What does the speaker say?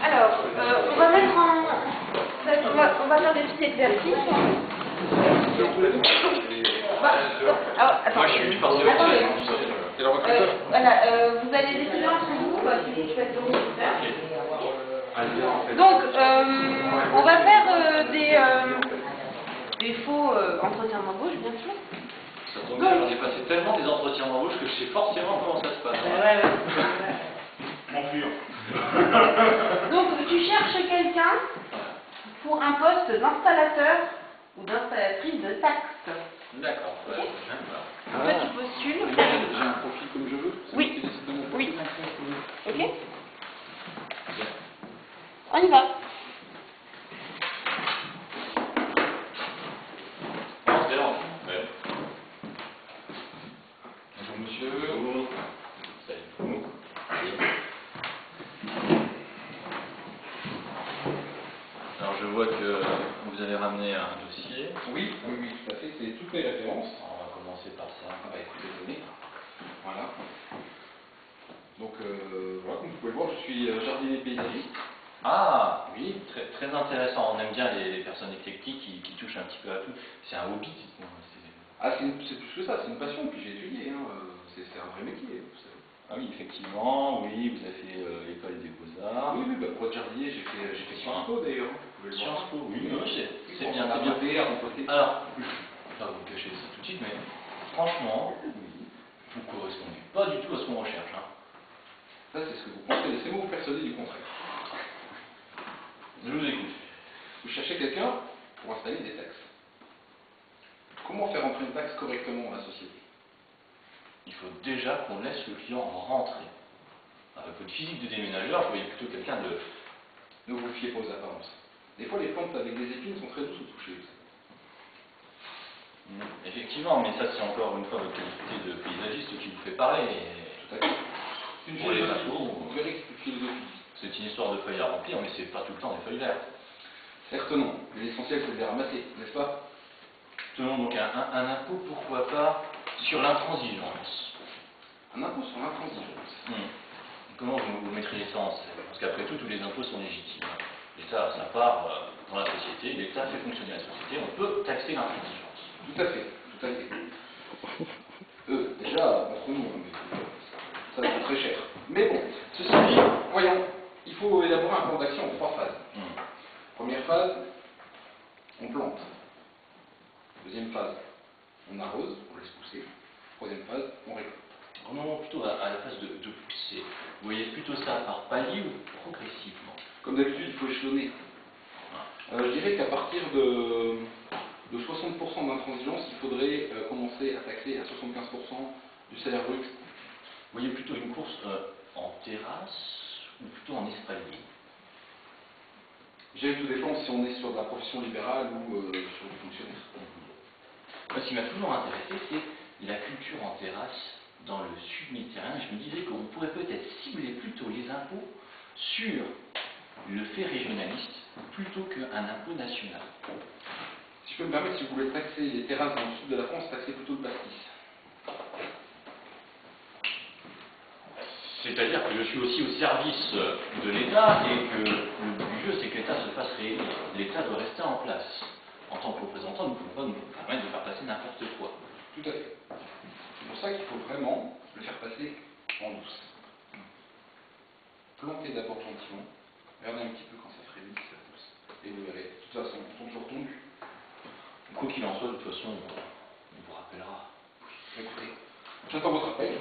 Alors, on va mettre en... On va faire des petits exercices. Moi, je suis parti Attendez. C'est le recruteur. Voilà, vous allez décider entre vous qui fait le recruteur. Donc, on va faire des faux entretiens d'embauche, bien sûr. Ça tombe bien, j'en ai passé tellement des entretiens d'embauche que je sais forcément comment ça se passe. Donc, tu cherches quelqu'un pour un poste d'installateur ou d'installatrice de taxes. D'accord, ouais. Toi, tu postules. J'ai un profil comme je veux. Oui. Oui. Ok. On y va. C'est long. Ouais. Bonjour monsieur. Bonjour. Salut. Alors je vois que vous avez ramené un dossier. Oui, tout à fait, c'est toutes mes références. Alors, on va commencer par ça. Ah bah écoutez, tenez. Voilà. Donc voilà, comme vous pouvez le voir, je suis jardinier paysagiste. Ah oui, très, très intéressant. On aime bien les personnes éclectiques qui touchent un petit peu à tout. C'est un hobby. Ah, c'est plus que ça, c'est une passion, puis j'ai étudié, hein. C'est un vrai métier, vous savez. Ah oui, effectivement, oui, vous avez fait l'école des beaux-arts. Oui, bah, pour être jardinier, j'ai fait Sciences Po d'ailleurs. Vous pouvez le voir. Sciences Po, oui, c'est bien, c'est c'est bien. à rempoter. Alors, je ne vais pas vous cacher ça tout de suite, mais franchement, vous ne correspondez pas du tout à ce qu'on recherche. Hein. Ça, c'est ce que vous pensez, laissez-moi vous persuader du contraire. Je vous écoute. Vous cherchez quelqu'un pour installer des taxes. Comment faire entrer une taxe correctement dans la société? Il faut déjà qu'on laisse le client rentrer. Avec votre physique de déménageur, vous voyez plutôt quelqu'un de... Ne vous fiez pas aux apparences. Des fois, les plantes avec des épines sont très douces au toucher. Effectivement, mais ça c'est encore une fois votre qualité de paysagiste qui vous fait parler. Tout à fait. C'est une Pour les philosophie. impôts, Vous verrez que c'est une philosophie. c'est une histoire de feuilles à remplir, mais c'est pas tout le temps des feuilles vertes. Certes non, mais l'essentiel c'est de les ramasser, n'est-ce pas? Tenons donc un impôt, pourquoi pas, sur l'intransigeance. Un impôt sur l'intransigeance. Comment vous mettriez ça en scène? Parce qu'après tout, tous les impôts sont légitimes. L'État, ça part dans la société, l'État fait fonctionner la société, on peut taxer l'intransigeance. Tout à fait, tout à fait. Déjà, entre nous, ça va coûter très cher. Mais bon, ceci dit, voyons, il faut élaborer un plan d'action en 3 phases. Première phase, on plante. Deuxième phase, on arrose, on laisse pousser. Troisième phase, on récolte. Non, plutôt à la phase de pousser. Vous voyez plutôt ça par palier ou progressivement? Comme d'habitude, il faut échelonner. Je dirais qu'à partir de 60% d'intransigeance, il faudrait commencer à taxer à 75% du salaire brut. Vous voyez plutôt une course en terrasse ou plutôt en espalier? Je dirais que tout dépend si on est sur de la profession libérale ou sur du fonctionnaire. Moi, ce qui m'a toujours intéressé, c'est la culture en terrasse dans le sud méditerranéen. Je me disais qu'on pourrait peut-être cibler plutôt les impôts sur le fait régionaliste plutôt qu'un impôt national. Si je peux me permettre, si vous voulez taxer les terrasses dans le sud de la France, taxez plutôt le pastis. C'est-à-dire que je suis aussi au service de l'État et que le but du jeu, c'est que l'État se fasse réélire. L'État doit rester en place. En tant que représentant, nous ne pouvons pas nous permettre de faire passer n'importe quoi. Tout à fait. C'est pour ça qu'il faut vraiment le faire passer en douce. Plantez d'abord gentiment. Regardez un petit peu quand ça frémit, ça pousse. Et vous verrez. De toute façon, ils sont toujours tondus. Quoi qu'il en soit, de toute façon, on vous rappellera. Écoutez, j'attends votre appel.